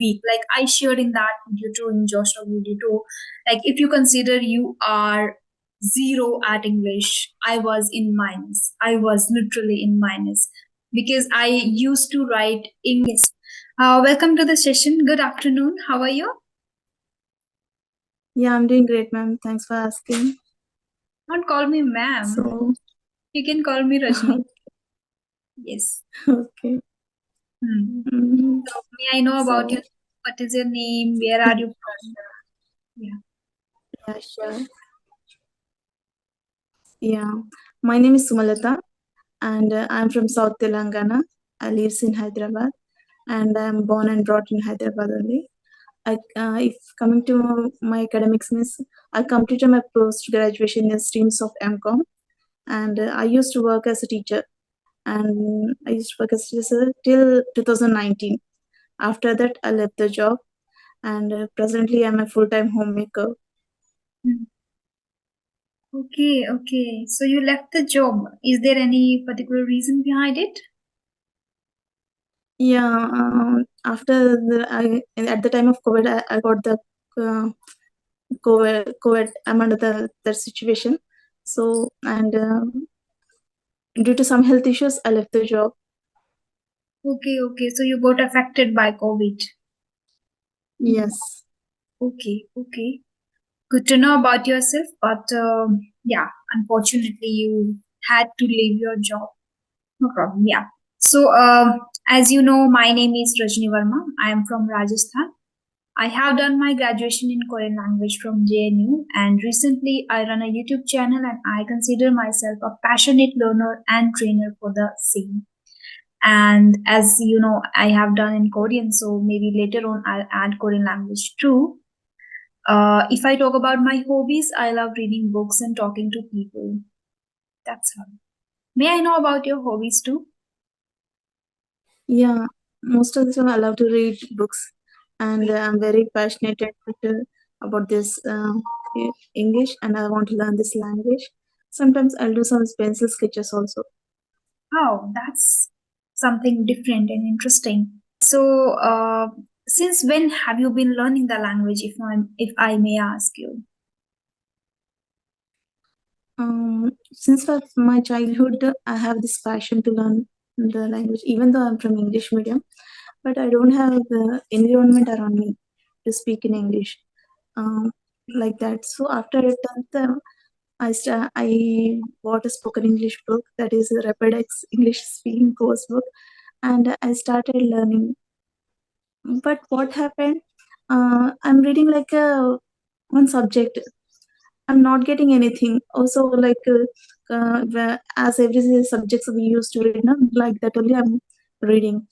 weak. Like I shared in that video too, in Joshua video too. Like if you consider you are zero at English, I was in minus. I was literally in minus because I used to write English. Welcome to the session. Good afternoon. How are you? Yeah, I'm doing great, ma'am. Thanks for asking. Don't call me ma'am. So, You can call me Rajni. Yes. okay. Hmm. Mm, So may I know about you? so, What is your name? Where are you from? Yeah. yeah, sure. Yeah, my name is Sumalata, and I'm from South Telangana. I live in Hyderabad, and I'm born and brought in Hyderabad only. If coming to my academics means, I completed my post graduation in streams of MCom, and I used to work as a teacher, and I used to work as a teacher till 2019. After that, I left the job, and presently I'm a full-time homemaker. Hmm. Okay, okay. So you left the job. Is there any particular reason behind it? Yeah, at the time of COVID, I got the uh, COVID. I'm under the situation. So, and due to some health issues, I left the job. Okay, okay. So you got affected by COVID. Hmm. Yes. Okay, okay. Good to know about yourself, but yeah, unfortunately, you had to leave your job. No problem. Yeah. So, as you know, my name is Rajni Verma. I am from Rajasthan. I have done my graduation in Korean language from JNU, and recently I run a YouTube channel and I consider myself a passionate learner and trainer for the same. And as you know, I have done in Korean, so maybe later on I'll add Korean language too. If I talk about my hobbies, I love reading books and talking to people. That's all. May I know about your hobbies too? Yeah. Most of the time, I love to read books, and I'm very passionate about this English, and I want to learn this language. Sometimes I'll do some pencil sketches also. Oh, that's something different and interesting. So, since when have you been learning the language, if I may ask you? Since my childhood, I have this passion to learn the language, even though I'm from English medium, but I don't have the environment around me to speak in English um, like that. So after 10th, I bought a spoken English book, that is a Rapidex English speaking course book, and I started learning. But what happened? I'm reading like one subject. I'm not getting anything. Also, like as every subjects we used to read, no? Like that only I'm reading.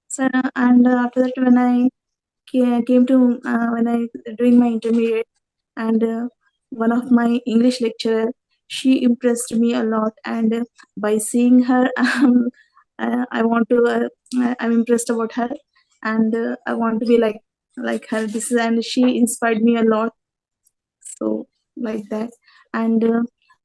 So and after that, when I came to when I doing my intermediate, and one of my English lecturer, she impressed me a lot, and by seeing her, I want to. I'm impressed about her, and I want to be like her. This is, and she inspired me a lot, so like that. And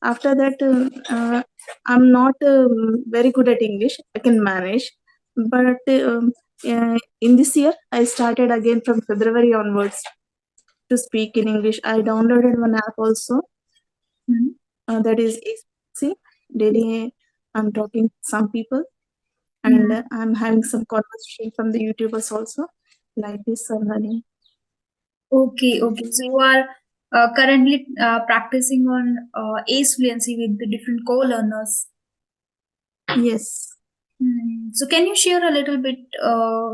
after that, I'm not very good at English. I can manage, but in this year I started again from February onwards to speak in English. I downloaded one app also, Hmm. that is AC. Daily I'm talking to some people, and Hmm. I'm having some conversation from the YouTubers also, like this I'm learning. Okay, okay. So you are currently practicing on ACE fluency with the different co-learners. Yes. Hmm. So can you share a little bit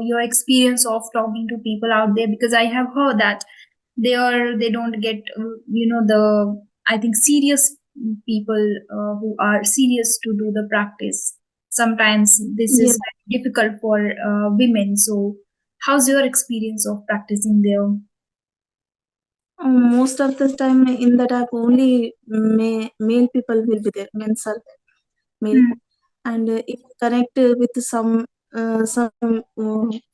your experience of talking to people out there? Because I have heard that they don't get the I think serious people who are serious to do the practice. Sometimes this Yes. is very difficult for women. So how's your experience of practicing there? Most of the time in that app only male people will be there, men are male, Hmm. and if you connect with some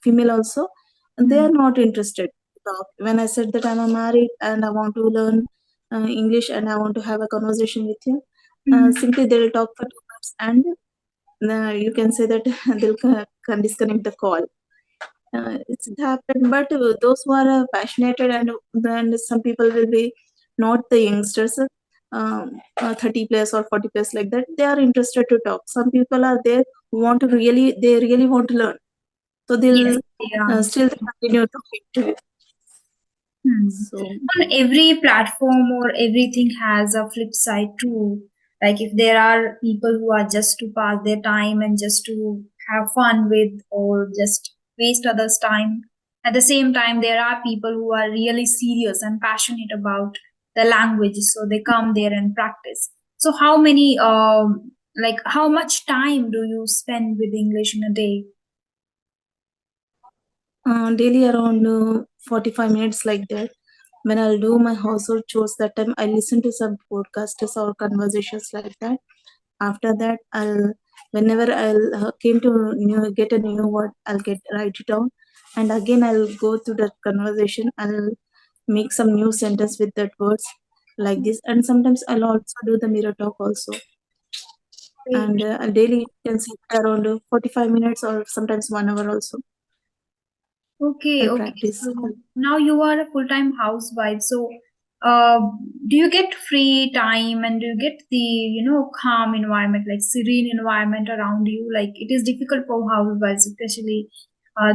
female also, they Hmm. are not interested to talk. When I said that I'm married and I want to learn English and I want to have a conversation with you, Hmm. simply they'll talk for 2 minutes, and you can say that they'll disconnect the call. It's happened, but those who are passionate, and then some people will be not the youngsters, 30 plus or 40 plus like that. They are interested to talk. Some people are there who want to they really want to learn, so Yes, they'll yeah. still continue talking to you. Hmm. So On every platform or everything has a flip side too. Like if there are people who are just to pass their time and just to have fun with or just waste others' time. At the same time, there are people who are really serious and passionate about the language, so they come there and practice. So how many like how much time do you spend with English in a day? daily around 45 minutes like that. When I'll do my household chores, that time I listen to some podcasts or conversations like that. After that, whenever I'll came to get a new word, I'll write it down, and again I'll go to that conversation. I'll make some new sentence with that words like this, and sometimes I'll also do the mirror talk also. And I'll daily can sit around 45 minutes or sometimes 1 hour also. Okay, I'll okay. practice. So now you are a full-time housewife. So, uh, do you get free time and do you get the, calm environment, like serene environment around you? Like it is difficult for housewives, especially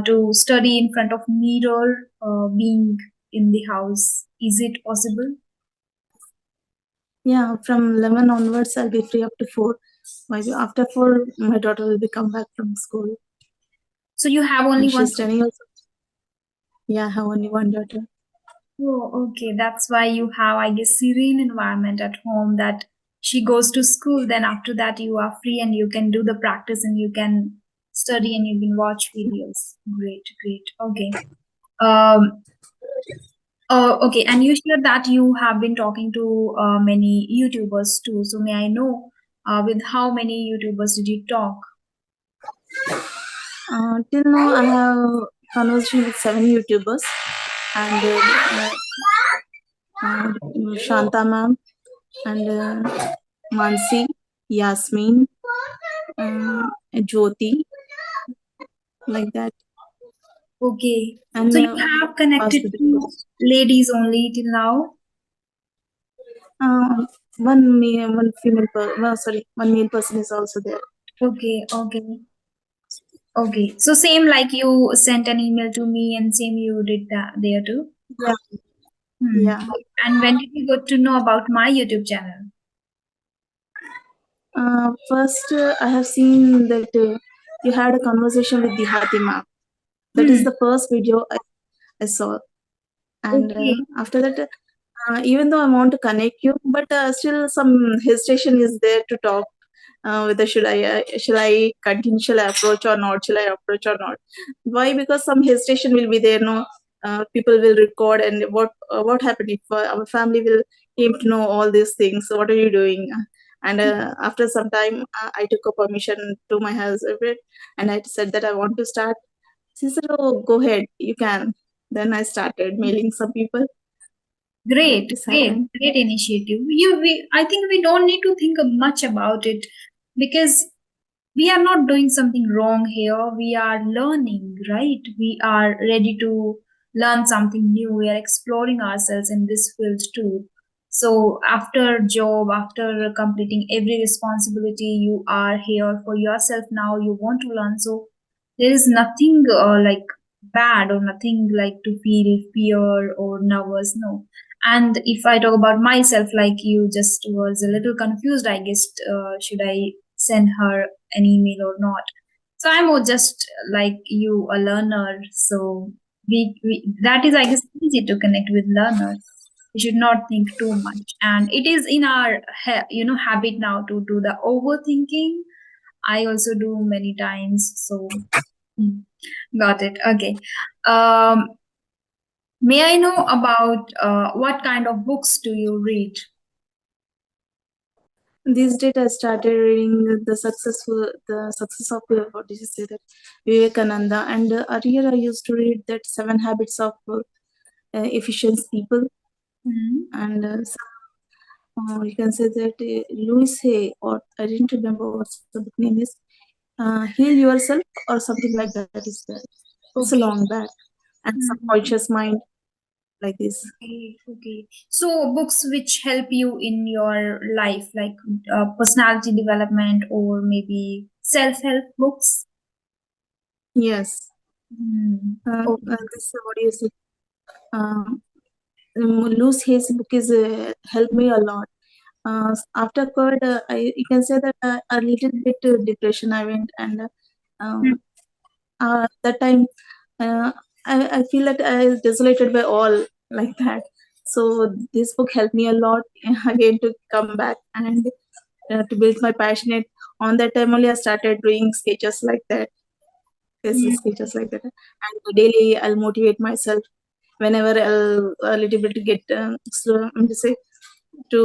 to study in front of mirror, being in the house. Is it possible? Yeah, from 11 onwards, I'll be free up to 4. Maybe after 4, my daughter will be come back from school. So you have only And one. she's studying also. Yeah, I have only one daughter. Oh, okay. That's why you have, I guess, serene environment at home that she goes to school. Then after that, you are free and you can do the practice and you can study and you can watch videos. Great, great. Okay. Um. Okay. And you shared that you have been talking to many YouTubers too. So may I know, with how many YouTubers did you talk? Till now, I have conversation with 7 YouTubers and Shanta ma'am and Mansi, Yasmin, Jyoti, like that. Okay. And So you have connected Vasudev. to ladies only till now. One female, well, sorry, one male person is also there. Okay. Okay. Okay, so same like you sent an email to me and same you did that there too. Yeah, Hmm. yeah. And when did you got to know about my YouTube channel? First, I have seen that you had a conversation with the Hatima. That is Hmm. the first video I saw. And Okay. after that, even though I want to connect you, but still some hesitation is there to talk. Whether shall I continue, shall I approach or not, shall I approach or not? Why? Because some hesitation will be there. No, people will record, and what happened if our family will came to know all these things? So what are you doing? And after some time, I took a permission to my husband, and I said that I want to start. She said, "Oh, go ahead, you can." Then I started mailing some people. Like Great, this great, happened. great initiative. I think we don't need to think much about it because we are not doing something wrong here. We are learning, right? We are ready to learn something new. We are exploring ourselves in this field too. So after job, after completing every responsibility, you are here for yourself now. You want to learn. So there is nothing like bad or nothing like to feel fear or nervous. No. And if I talk about myself, like you just was a little confused, I guess, should I send her an email or not? So I'm more just like you, a learner. So we that is, I guess, easy to connect with learners. We should not think too much, and it is in our habit now to do the overthinking. I also do many times. So hmm, got it. Okay. Um, may I know about what kind of books do you read? These days, I started reading the success of what did you say that Vivekananda, and earlier I used to read that Seven Habits of Efficient People, Hmm. and you can say that Louis Hay, or I didn't remember what the book name is. Heal Yourself or something like that is there. It's Okay. long back, and Mhm. subconscious mind like this. Okay, okay. So books which help you in your life, like personality development or maybe self-help books. Yes. Hmm. Okay. This what do you say? Um, Loose Hayes book is helped me a lot. After COVID, you can say that a little bit depression I went, and Hmm. um, that time I feel that I was desolated by all like that. So this book helped me a lot again to come back and to build my passionate. On that time only I started doing sketches like that, Hmm. sketches like that, and daily I'll motivate myself whenever I'll a little bit get slow, to say to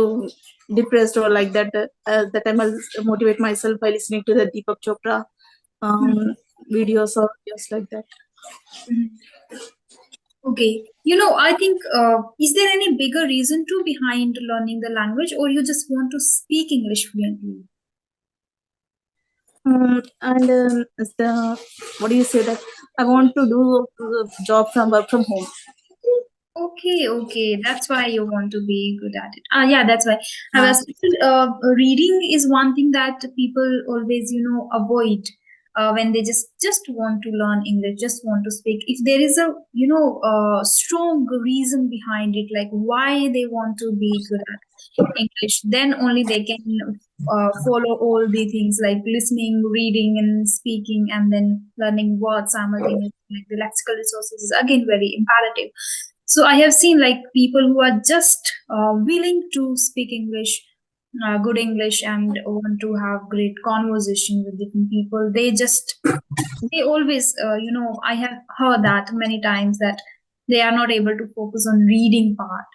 depressed or like that. That time I'll motivate myself by listening to the Deepak Chopra um, videos or just like that. Hmm. Okay. I think, is there any bigger reason too behind learning the language, or you just want to speak English fluently? And the what do you say that I want to do the job from work from home. Okay, okay. That's why you want to be good at it. Yeah, that's why. I Uh, was reading is one thing that people always, avoid when they just want to learn English, just want to speak. If there is a, strong reason behind it, like why they want to be good at English, then only they can follow all the things like listening, reading, and speaking, and then learning words simultaneously. Like the lexical resources is again very imperative. So I have seen like people who are just willing to speak English, good English, and want to have great conversation with different people. They always, I have heard that many times that they are not able to focus on reading part,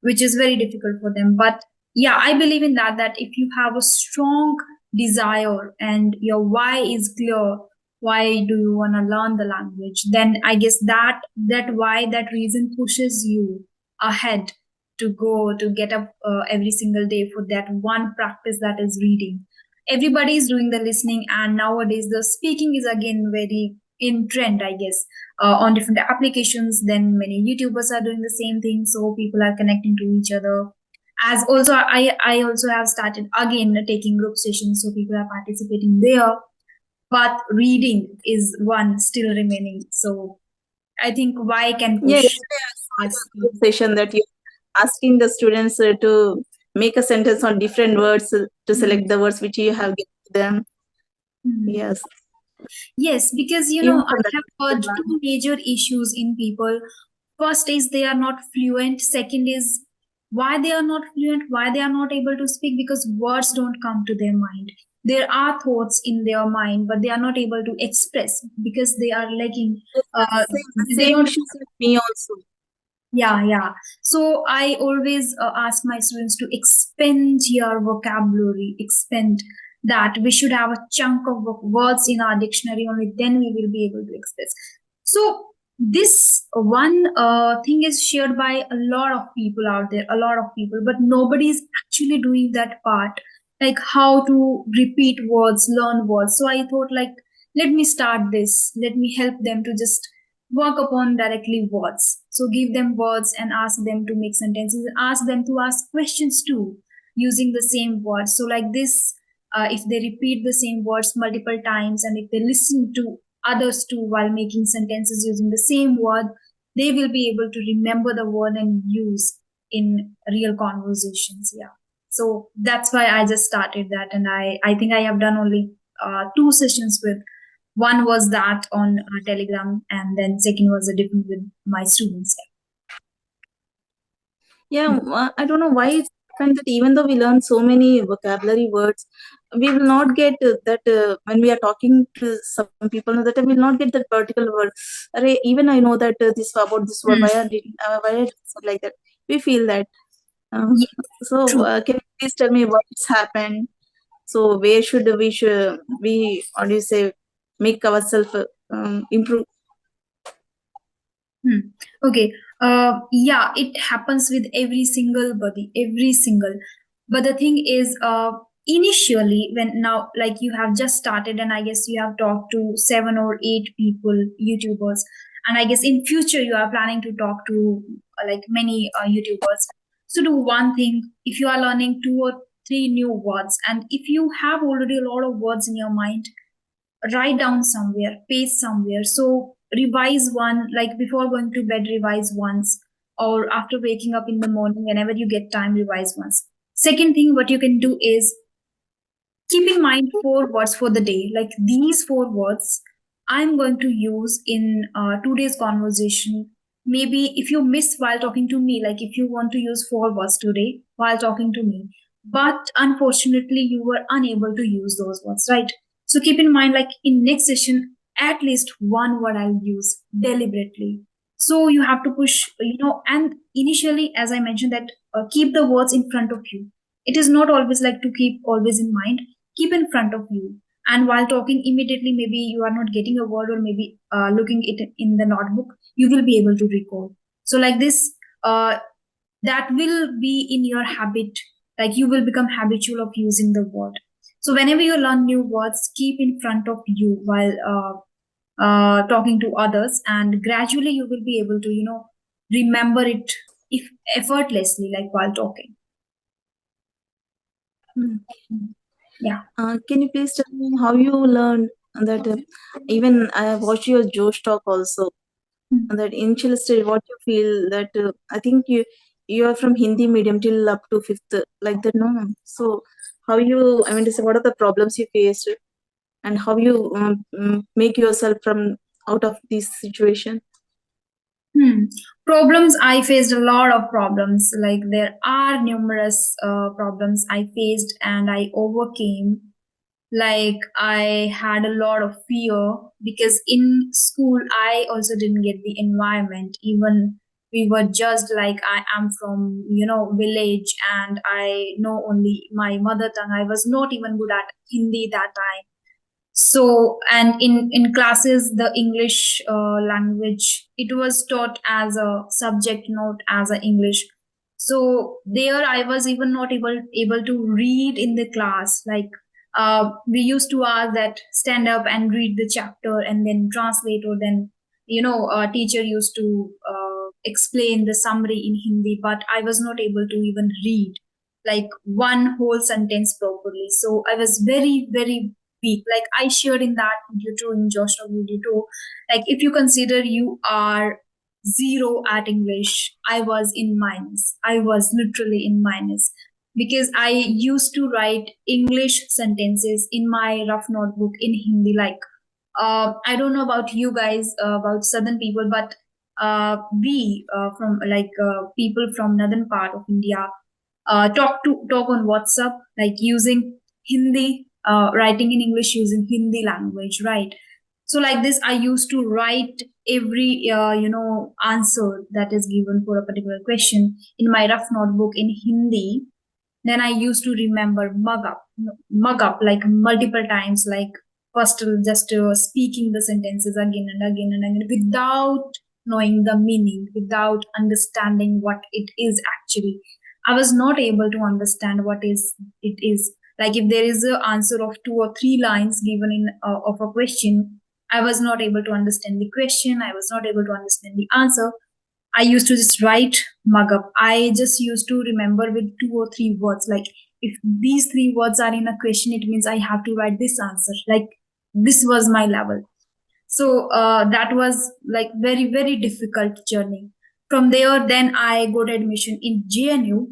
which is very difficult for them. But yeah, I believe in that if you have a strong desire and your why is clear, why do you want to learn the language, then I guess that why, that reason pushes you ahead to go to get up every single day for that one practice, that is reading. Everybody is doing the listening, and nowadays the speaking is again very in trend, I guess, on different applications. Then many YouTubers are doing the same thing, so people are connecting to each other. As also, I also have started again taking group sessions, so people are participating there. But reading is one still remaining. So I think why can yeah, push yesterday I saw us. your group session that you asking the students to make a sentence on different words to select the words which you have given to them. Mhm. Yes, Yes, because even I from that have you can heard learn. two major issues in people. First is they are not fluent. Second is why they are not fluent, why they are not able to speak, because words don't come to their mind. There are thoughts in their mind, but they are not able to express because they are lacking. Yes, Uh, they same don't. issues with me also. Yeah, yeah. So I always ask my students to expand your vocabulary, expand that. We should have a chunk of words in our dictionary, only then we will be able to express. So this one thing is shared by a lot of people out there, a lot of people, but nobody is actually doing that part, like how to repeat words, learn words. So I thought, like, let me start this. Let me help them to just work upon directly words. So give them words and ask them to make sentences. Ask them to ask questions too using the same words. So like this, if they repeat the same words multiple times and if they listen to others too while making sentences using the same word, they will be able to remember the word and use in real conversations. Yeah. So that's why I just started that, and I think I have done only two sessions with. One was that on Telegram, and then second was a different with my students. Yeah, I don't know why it's happened that even though we learn so many vocabulary words, we will not get that when we are talking to some people, that we will not get that particular word. Array, even I know that this about this word, Hmm. why I did it like that. We feel that. Uh, Yeah, so, true. can you please tell me what's happened? So, where should we, how do you say, make ourselves improve? Hmm. Okay. Yeah, it happens with every single body, every single. But the thing is, initially, when now, like, you have just started, and I guess you have talked to 7 or 8 people, YouTubers, and I guess in future you are planning to talk to like many YouTubers. So do one thing: if you are learning 2 or 3 new words, and if you have already a lot of words in your mind, write down somewhere, paste somewhere. So revise one, like before going to bed, revise once, or after waking up in the morning, whenever you get time, revise once. Second thing, what you can do is keep in mind 4 words for the day. Like these 4 words, I'm going to use in today's conversation. Maybe if you miss while talking to me, like if you want to use 4 words today while talking to me, but unfortunately you were unable to use those words, right? So keep in mind, like in next session, at least one word I'll use deliberately. So you have to push, and initially, as I mentioned, that keep the words in front of you. It is not always like to keep always in mind, keep in front of you, and while talking immediately, maybe you are not getting a word, or maybe looking it in the notebook, you will be able to recall. So like this, uh, that will be in your habit, like you will become habitual of using the word. So whenever you learn new words, keep in front of you while talking to others, and gradually you will be able to remember it, if effortlessly, like while talking. Hmm. Yeah. Can you please tell me how you learned that? Even I have watched your Josh talk also. And that initial stage, what you feel that I think you are from Hindi medium till up to fifth, like that, no? So how you? I mean, to say, what are the problems you faced, and how you make yourself from out of this situation? Hmm. Problems, I faced a lot of problems. Like there are numerous problems I faced and I overcame. Like I had a lot of fear because in school I also didn't get the environment. Even we were just like, I am from village, and I know only my mother tongue. I was not even good at Hindi that time. So, and in classes, the English language, it was taught as a subject, not as a English. So there I was even not able to read in the class. Like we used to ask that stand up and read the chapter and then translate, or then teacher used to explain the summary in Hindi, but I was not able to even read like one whole sentence properly. So I was very, very weak. Like I shared in that video too, in Joshua video too. Like if you consider you are zero at English, I was in minus. I was literally in minus because I used to write English sentences in my rough notebook in Hindi. Like I don't know about you guys, about southern people, but we from like people from northern part of India talk on WhatsApp, like using Hindi, writing in English using Hindi language, right? So like this, I used to write every answer that is given for a particular question in my rough notebook in Hindi. Then I used to remember mug up like multiple times, like first just speaking the sentences again and again and again without knowing the meaning, without understanding what it is actually. I was not able to understand what is it is. Like if there is an answer of 2 or 3 lines given in of a question, I was not able to understand the question. I was not able to understand the answer. I used to just write mug up. I just used to remember with 2 or 3 words. Like if these 3 words are in a question, it means I have to write this answer. Like this was my level. So that was like very, very difficult journey. From there, then I got admission in JNU.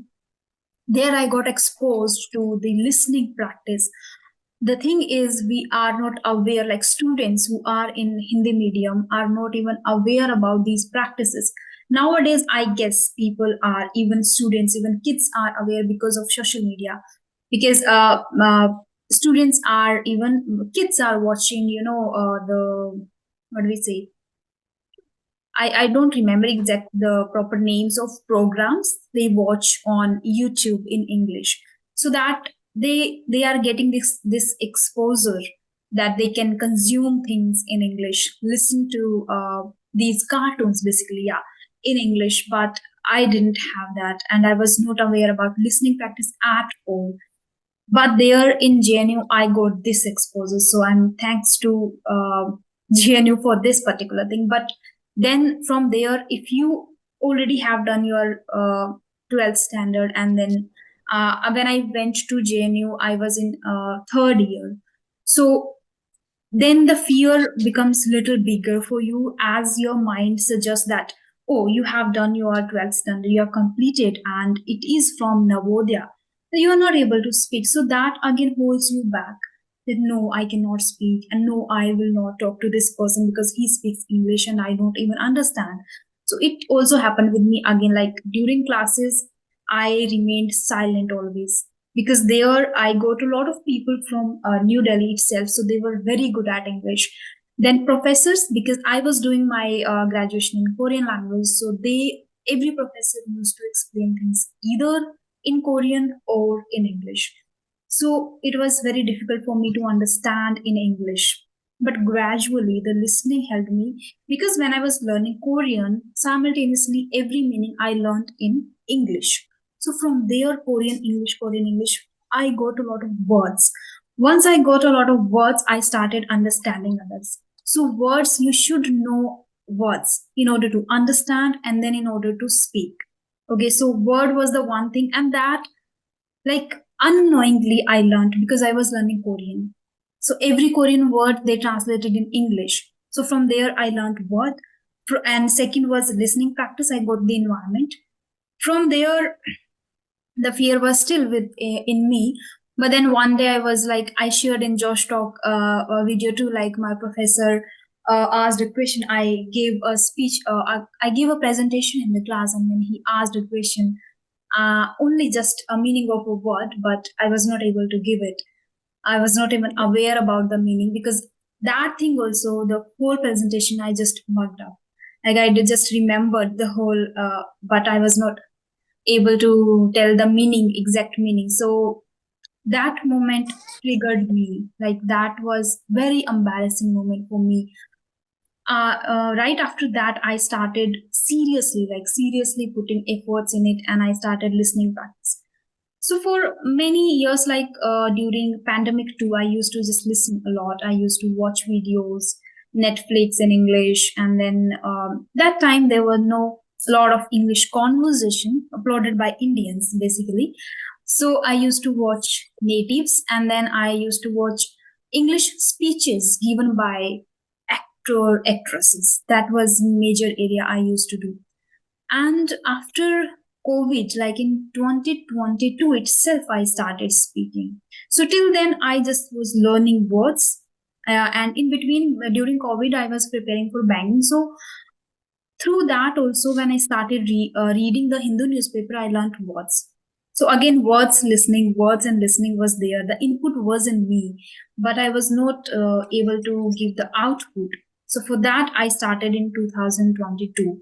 There I got exposed to the listening practice. The thing is, we are not aware, like students who are in Hindi medium are not even aware about these practices. Nowadays, I guess people are, even students, even kids are aware because of social media. Because students are, even kids are watching, the, what do we say, I don't remember exact the proper names of programs they watch on YouTube in English, so that they are getting this exposure that they can consume things in English, listen to these cartoons basically, yeah, in English. But I didn't have that, and I was not aware about listening practice at all. But there in GNU, I got this exposure. So I'm thanks to GNU for this particular thing. But then from there, if you already have done your 12th standard, and then when I went to JNU, I was in third year. So then the fear becomes little bigger for you as your mind suggests that, oh, you have done your 12th standard, you have completed, and it is from Navodaya. So you are not able to speak. So that again holds you back. That no, I cannot speak, and no, I will not talk to this person because he speaks English and I don't even understand. So it also happened with me again, like during classes, I remained silent always because there I go to a lot of people from New Delhi itself, so they were very good at English. Then professors, because I was doing my graduation in Korean language, so they every professor used to explain things either in Korean or in English. So it was very difficult for me to understand in English. But gradually, the listening helped me because when I was learning Korean, simultaneously every meaning I learned in English. So from there, Korean English, I got a lot of words. Once I got a lot of words, I started understanding others. So words, you should know words in order to understand and then in order to speak. Okay, so word was the one thing, and that like unknowingly I learned because I was learning Korean. So every Korean word they translated in English. So from there I learned word. And second was listening practice. I got the environment. From there, the fear was still in me. But then one day I was like, I shared in Josh Talk a video too, like my professor asked a question. I gave a speech, I gave a presentation in the class, and then he asked a question, only just a meaning of a word, but I was not able to give it. I was not even aware about the meaning because that thing also, the whole presentation, I just mugged up. Like I did just remembered the whole, but I was not able to tell the meaning, exact meaning. So that moment triggered me. Like that was very embarrassing moment for me. Right after that, I started seriously, like seriously putting efforts in it, and I started listening practice. So for many years, like during pandemic too, I used to just listen a lot. I used to watch videos, Netflix in English, and then that time there were no lot of English conversation uploaded by Indians basically. So I used to watch natives, and then I used to watch English speeches given by actor actresses. That was major area I used to do. And after COVID, like in 2022 itself, I started speaking. So till then, I just was learning words. And in between, during COVID, I was preparing for banking. So through that also, when I started reading the Hindu newspaper, I learned words. So again, words and listening was there. The input was in me, but I was not able to give the output. So for that, I started in 2022.